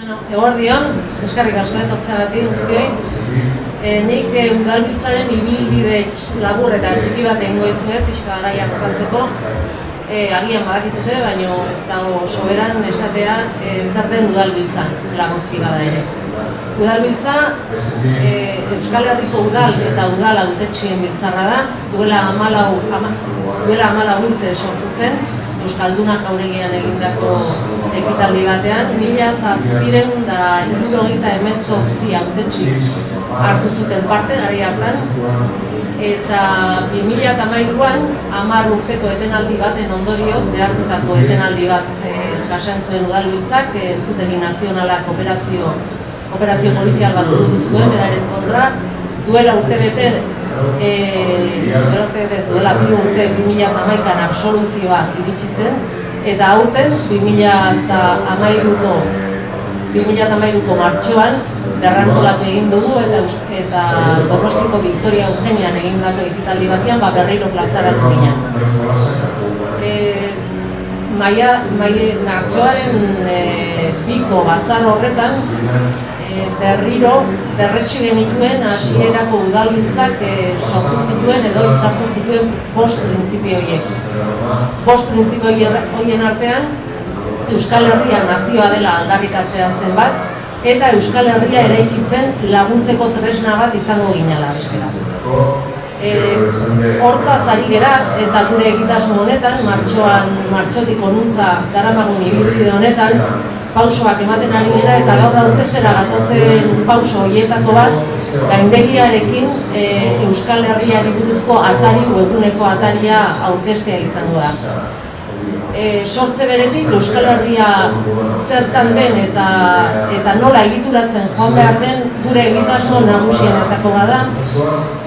Eguerdion, eskerrik asko etortzeagatik guztioi. Nik udalbiltzaren ibilbide labur eta txiki bat egingo dizuet, pixka gaia kokatzeko. Agian badakizute, baina ez dago soberan esatea zer den udalbiltza, laburki bada ere. Udalbiltza Euskal Herriko udal eta udal hautetxien biltzarra da, duela 14 urte sortu zen, Euskaldunak Jauregian egindako ekitaldi batean, 1778 hautetxi hartu zuten parte, gari hartan, eta 2013an 10 urteko etenaldi baten ondorioz, behartutako etenaldi bat jasan zuen udalbiltzak, entzutegi nazionalak operazio polizial bat burutu zuen, beraren kontra, duela urte zuela 2 urte 2011an absoluzioa iritsi zen, eta aurten 2013ko martxoan berrantolatu egin dugu eta Donostiko Victoria Eugenian egindako ekitaldi batean berriro plazaratu ginen. Martxoaren biko batzar horretan berriro berretsi genituen hasierako udalbiltzak sortu zituen edo hitzartu zituen 5 printzipio horiek. 5 printzipio horien artean Euskal Herria nazioa dela aldarrikatzea zen bat, eta Euskal Herria eraikitzen laguntzeko tresna bat izango ginela bestela. Hortaz ari gera eta gure egitasmo honetan, martxotik honuntza daramagun ibilbide honetan, pausoak ematen ari gera eta gaur aurkeztera gatozen pauso horietako bat, gaindegiarekin Euskal Herriari buruzko atari, webguneko ataria aurkeztea izango da. Sortze beretik Euskal Herria zertan den eta nola egituratzen joan behar den gure egitasmo nagusienetako bada.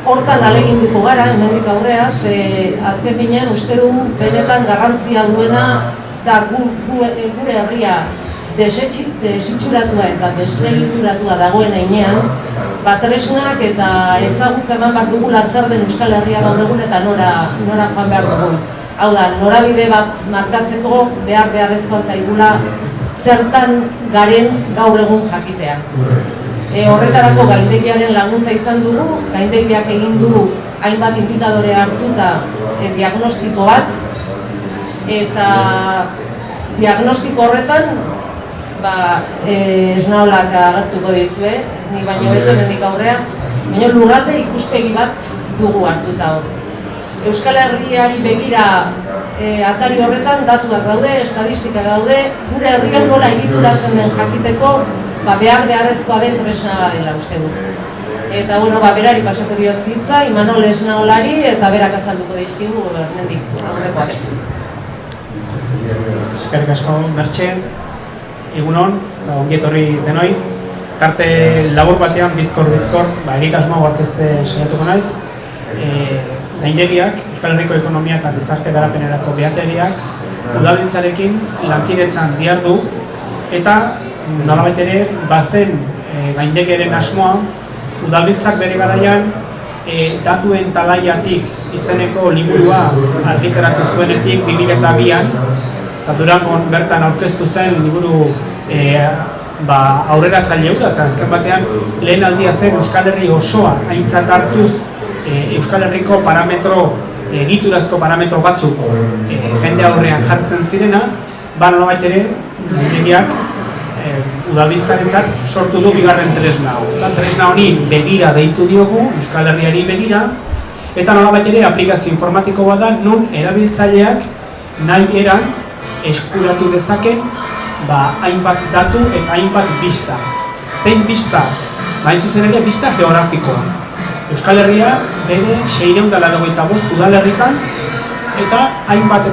Hortan ahaleginduko gara, hemendik aurrea, azken finean uste dugu benetan garrantzia duena da gure herria desitxuratua eta desegituratua dagoen heinean, tresnak eta ezagutza eman behar dugula zer den Euskal Herria gaur egun eta nora joan behar dugun. Hau da, norabide bat markatzeko beharrezkoa zaigula zertan garen gaur egun jakitea. Horretarako gaindegiaren laguntza izan dugu, gaindegiak egin du hainbat indikadore hartuta diagnostiko bat, eta diagnostiko horretan esnaolak agertuko dizue, ni baino beto hemendik aurrea, baina lurralde ikuspegi bat dugu hartuta hor. Euskal Herriari begira atari horretan datuak daude, estadistika daude, gure herrian nola egituratzen den jakiteko beharrezkoa den tresna badela uste dut. Eta berari pasako diot hitza, Imanol Esnaolari, eta berak azalduko dizkigu hemendik aurrekoak. Eskerrik asko, Mertxe, egunon, eta ongi etorri denoi. Tarte labur batean bizkor, egitasmoa aurkezten saiatuko naiz. Gaindegiak, Euskal Herriko ekonomia eta gizarte garapenerako behategiak udalbiltzarekin lankidetzan dihardu eta nolabait ere bazen gaindegiaren asmoa udalbiltzak bere garaian datuen talaiatik izeneko liburua argitaratu zuenetik 2002an eta Durangon bertan aurkeztu zen liburu aurreratzaile hura, azken batean lehen aldia zen Euskal Herri osoa aintzat hartuz Euskal Herriko egiturazko parametro batzuk jende aurrean jartzen zirena, nolabait ere gaindegiak udalbiltzarentzat sortu du bigarren tresna. Tresna honi begira deitu diogu, Euskal Herriari begira, eta nolabait ere aplikazio informatiko bat da, nun erabiltzaileak nahi eran eskuratu dezaken hainbat datu eta hainbat bista. Zein bista? Hain zuzen ere bista geografikoa. Euskal Herria bere 685 udalerritan eta hainbat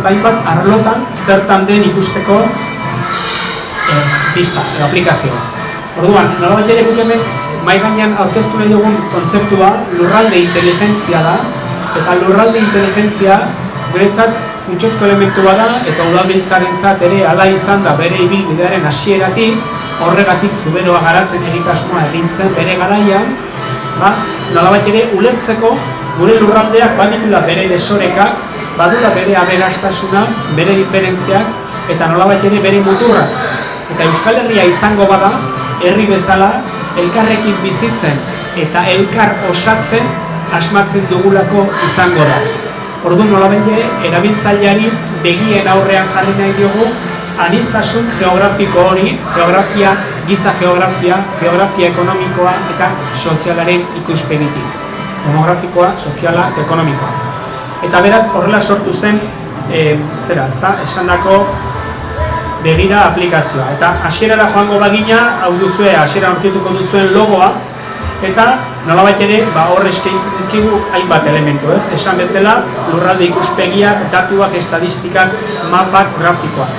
arlotan zertan den ikusteko bista, aplikazioa. Orduan, nolabait ere guk hemen mahai gainean aurkeztu nahi dugun kontzeptua lurralde inteligentzia da, eta lurralde inteligentzia guretzat funtsezko elementua da eta udalbiltzarentzat ere hala izan da bere ibilbidearen hasieratik, horregatik zuberoa garatzen egitasmoa egin zen bere garaian, nolabait ere ulertzeko gure lurraldeak baditula bere desorekak, badula bere aberastasuna, bere diferentziak eta nolabait ere bere muturrak. Eta Euskal Herria izango bada, herri bezala, elkarrekin bizitzen eta elkar osatzen asmatzen dugulako izango da. Orduan nolabait erabiltzaileari begien aurrean jarri nahi diogu aniztasun geografiko hori, geografia, giza geografia, geografia ekonomikoa eta sozialaren ikuspegitik. Demografikoa, soziala eta ekonomikoa. Eta beraz horrela sortu zen esandako begira aplikazioa. Eta hasierara joango bagina, hau duzue, hasieran aurkituko duzuen logoa, eta nolabait ere, hor eskaintzen dizkigu hainbat elementu, ez? Esan bezala, lurralde ikuspegiak, datuak, estadistikak, mapak, grafikoak.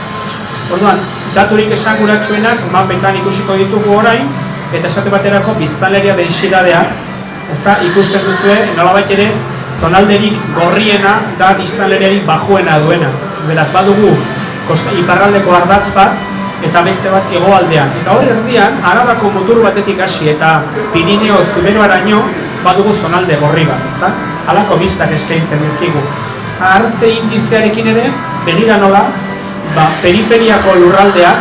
Orduan, daturik esanguratsuenak mapetan ikusiko ditugu orain, eta esate baterako biztanleria densidadea, ezta ikusten duzue, nolabait ere, zonalderik gorriena da biztanleriarik bajuena duena. Beraz, badugu iparraldeko ardatz bat, eta beste bat hegoaldean. Eta hor erdian, Arabako mutur batetik hasi eta Pirineo Zuberoaraino badugu zonalde gorri bat, ezta? Halako bistak eskaintzen dizkigu. Zahartze indizearekin ere, begira nola, periferiako lurraldeak,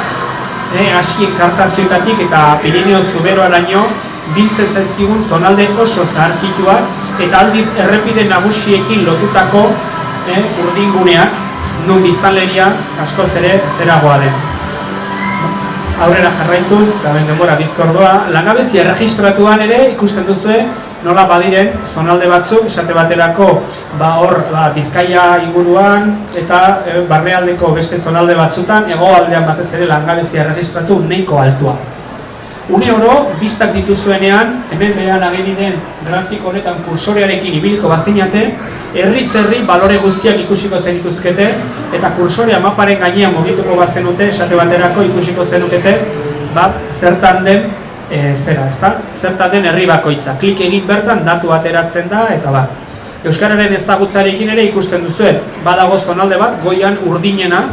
hasien kartazioetatik eta Pirineo Zuberoaraino biltzen zaizkigun zonalde oso zaharkituak eta aldiz errepide nagusiekin lotutako urdinguneak, nun biztanleria askoz ere zeragoa den. Aurrera jarraituz, eta denbora bizkordoa, langabezia erregistratuan ere ikusten duzue nola badiren zonalde batzuk, esate baterako Bizkaia inguruan eta barnealdeko beste zonalde batzutan, hegoaldean batez ere langabezia erregistratu nahiko altua. Une oro, biztak dituzuenean, hemen behan ageri den grafiko honetan kursorearekin ibiliko bazinate, herri-zerri balore guztiak ikusiko zenituzkete, eta kursorea maparen gainean mugituko bazenute, esate baterako ikusiko zenukete, zertan den zertan den herri bakoitza. Klik egin bertan, datu ateratzen da, eta Euskararen ezagutzarekin ere ikusten duzue, badago zonalde bat, goian urdinena,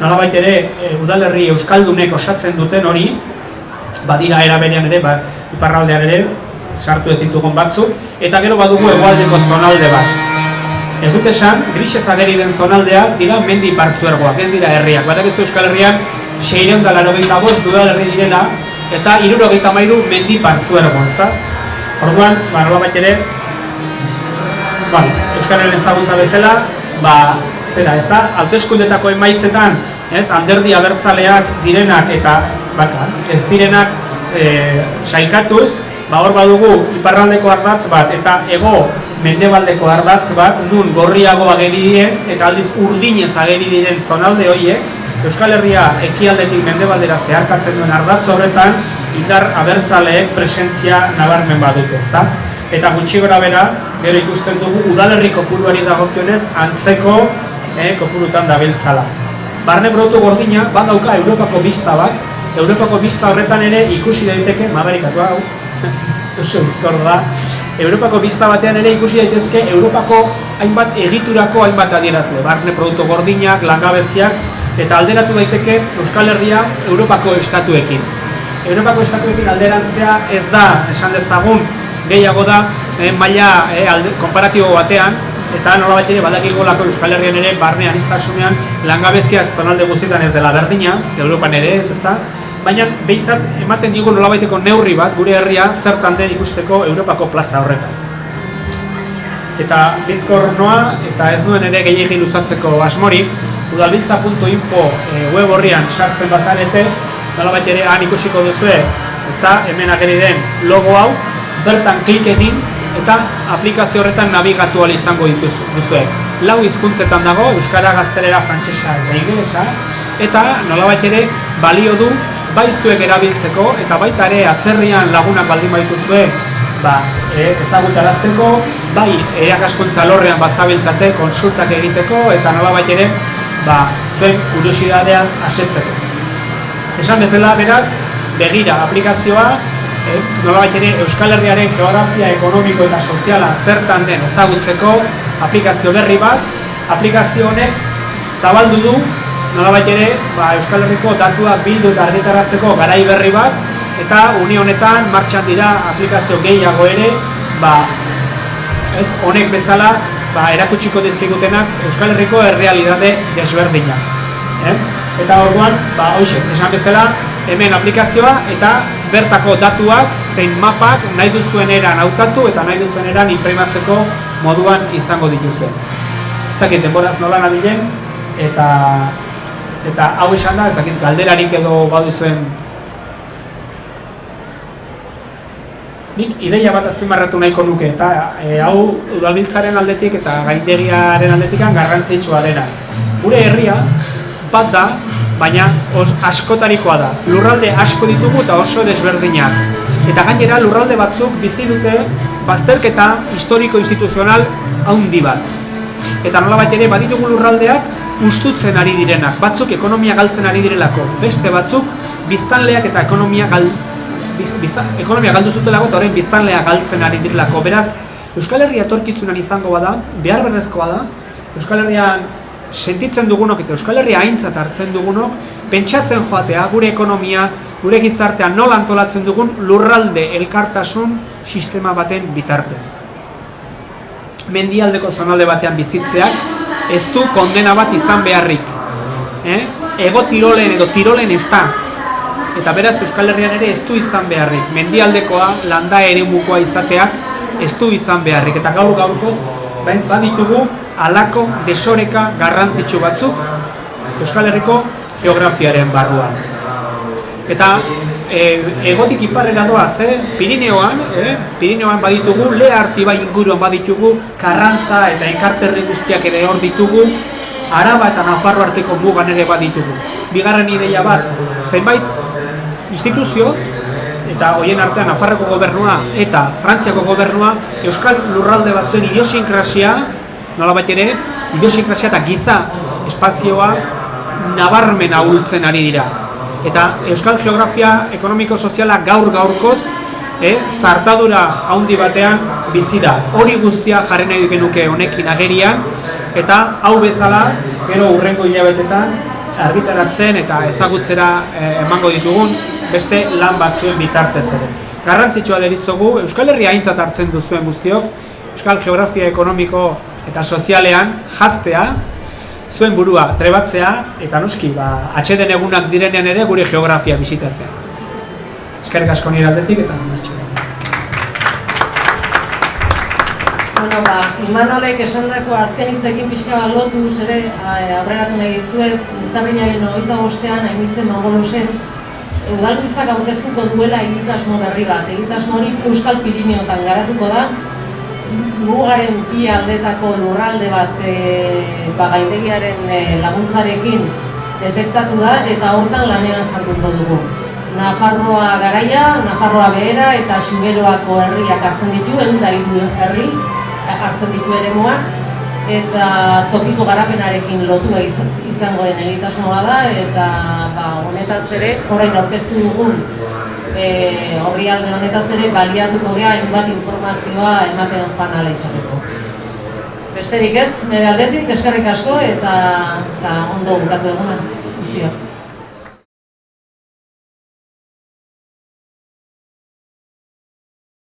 nolabait ere udalerri euskaldunek osatzen duten hori, badira eraberean ere, iparraldean ere, sartu ez ditugun batzuk, eta gero badugu hegoaldeko zonalde bat. Ez dut esan, grisez ageri den zonaldeak dira mendi partzuergoak, ez dira herriak. Batak ez Euskal Herrian 685 udalerri direla, eta 73 mendi partzuergo, ezta? Orduan, nolabait ere, Euskararen ezagutza bezala, hauteskundetako emaitzetan, alderdi abertzaleak direnak eta ez direnak sailkatuz, hor badugu iparraldeko ardatz bat eta hego mendebaldeko ardatz bat, nun gorriago ageri diren eta aldiz urdinez ageri diren zonalde horiek, Euskal Herria ekialdetik mendebaldera zeharkatzen duen ardatz horretan, indar abertzaleek presentzia nabarmen badute, ezta? Eta gutxi gora bera, gero ikusten dugu udalerri kopuruari dagokionez antzeko kopurutan dabiltzala. Barne produktu gordina, badauka Europako bista bat, Europako bista horretan ere ikusi daiteke, madarikatu hau, Europako bista batean ere ikusi daitezke Europako hainbat egiturako hainbat adierazle, barne produktu gordinak, langabeziak, eta alderatu daiteke Euskal Herria Europako estatuekin. Europako estatuekin alderantzea ez da, esan dezagun, gehiago da maila konparatibo batean, eta nolabait ere badakigolako Euskal Herrian ere barne aniztasunean langabeziak zonalde guztietan ez dela berdina, Europan ere ez ezta, baina behintzat ematen digu nolabaiteko neurri bat gure herria zertan den ikusteko Europako plaza horretan. Eta bizkor noa, eta ez duen ere gehiagin luzatzeko asmorik, udalbiltza.info web horrian sartzen bazarete, nolabait ere han ikusiko duzue, ezta, hemen ageri den logo hau, bertan klik egin eta aplikazio horretan nabigatu ahal izango duzue. 4 hizkuntzetan dago, euskara, gaztelera, frantsesa eta ingelesa, eta nolabait ere balio du bai zuek erabiltzeko eta baita ere atzerrian lagunak baldin badituzue ezagutarazteko, bai irakaskuntza alorrean bazabiltzate kontsultak egiteko eta nolabait ere zuen kuriosidadea asetzeko. Esan bezala, beraz, begira aplikazioa nolabait ere Euskal Herriaren geografia ekonomiko eta soziala zertan den ezagutzeko aplikazio berri bat. Aplikazio honek zabaldu du nolabait ere Euskal Herriko datuak bildu eta argitaratzeko garai berri bat, eta une honetan martxan dira aplikazio gehiago ere, honek bezala erakutsiko dizkigutenak Euskal Herriko errealitate desberdinak. Eta orduan, hoxe, esan bezala, hemen aplikazioa eta bertako datuak zein mapak nahi duzuen eran hautatu eta nahi duzuen eran inprimatzeko moduan izango dituzue. Ez dakit denboraz nola nabilen eta hau esan da, ez dakit galderarik edo baduzuen. Nik ideia bat azpimarratu nahiko nuke eta hau udalbiltzaren aldetik eta gaindegiaren aldetikan garrantzitsua dena. Gure herria bat da, baina askotarikoa da. Lurralde asko ditugu eta oso desberdinak. Eta gainera lurralde batzuk bizi dute bazterketa historiko-instituzional handi bat. Eta nolabait ere baditugu lurraldeak hustutzen ari direnak, batzuk ekonomia galtzen ari direlako, beste batzuk biztanleak eta ekonomia galdu zutelako eta orain biztanlea galtzen ari direlako. Beraz, Euskal Herria etorkizunan izango bada, behar berrezkoa da, Euskal Herrian sentitzen dugunok eta Euskal Herria aintzat hartzen dugunok, pentsatzen joatea gure ekonomia, gure gizartea nola antolatzen dugun lurralde elkartasun sistema baten bitartez. Mendialdeko zonalde batean bizitzeak ez du kondena bat izan beharrik. Ego Tirolen edo Tirolen ez da. Eta beraz Euskal Herrian ere ez du izan beharrik. Mendialdekoa, landa eremukoa izateak ez du izan beharrik. Eta gaur-gaurkoz baditugu halako desoreka garrantzitsu batzuk Euskal Herriko geografiaren barruan. Eta egotik iparrera doaz, Pirineoan baditugu, Lehartibai inguruan baditugu, Karrantza eta Enkarterri guztiak ere hor ditugu, Araba eta Nafarro arteko mugan ere baditugu. Bigarren ideia bat, zenbait instituzio, eta horien artean Nafarroko gobernua eta Frantziako gobernua, Euskal lurralde batzuen idiosinkrasia, nolabait ere, idiosinkrasia eta giza espazioa nabarmen ahultzen ari dira. Eta Euskal geografia ekonomiko-soziala gaur-gaurkoz zartadura handi batean bizi da. Hori guztia jarri nahi genuke honekin agerian, eta hau bezala, gero hurrengo hilabetetan argitaratzen eta ezagutzera emango ditugun beste lan batzuen bitartez ere. Garrantzitsua deritzogu, Euskal Herria aintzat hartzen duzuen guztiok, Euskal geografia ekonomiko eta sozialean jaztea, zuen burua trebatzea, eta noski, atxeden egunak direnean ere gure geografia bisitatzea. Eskerrik asko nire aldetik eta martxera. Imanolek esandako azken hitzekin pixka bat lotuz ere aurreratu nahi dizuet, urtarrilaren 25ean Ainizen Mongolosen udalbiltzak aurkeztuko duela egitasmo berri bat. Egitasmo hori Euskal Pirineotan garatuko da, mugaren bi aldetako lurralde bat gaindegiaren laguntzarekin detektatu da eta hortan lanean jardungo dugu. Nafarroa Garaia, Nafarroa Behera eta Xuberoako herriak hartzen ditu, 103 herri hartzen ditu eremuan, eta tokiko garapenarekin lotua izango den egitasmoa da, eta honetaz ere, orain aurkeztu dugun orrialde honetaz ere baliatuko gea hainbat informazioa ematen joan ala izateko. Besterik ez, nire aldetik, eskerrik asko eta ondo bukatu eguna guztiok.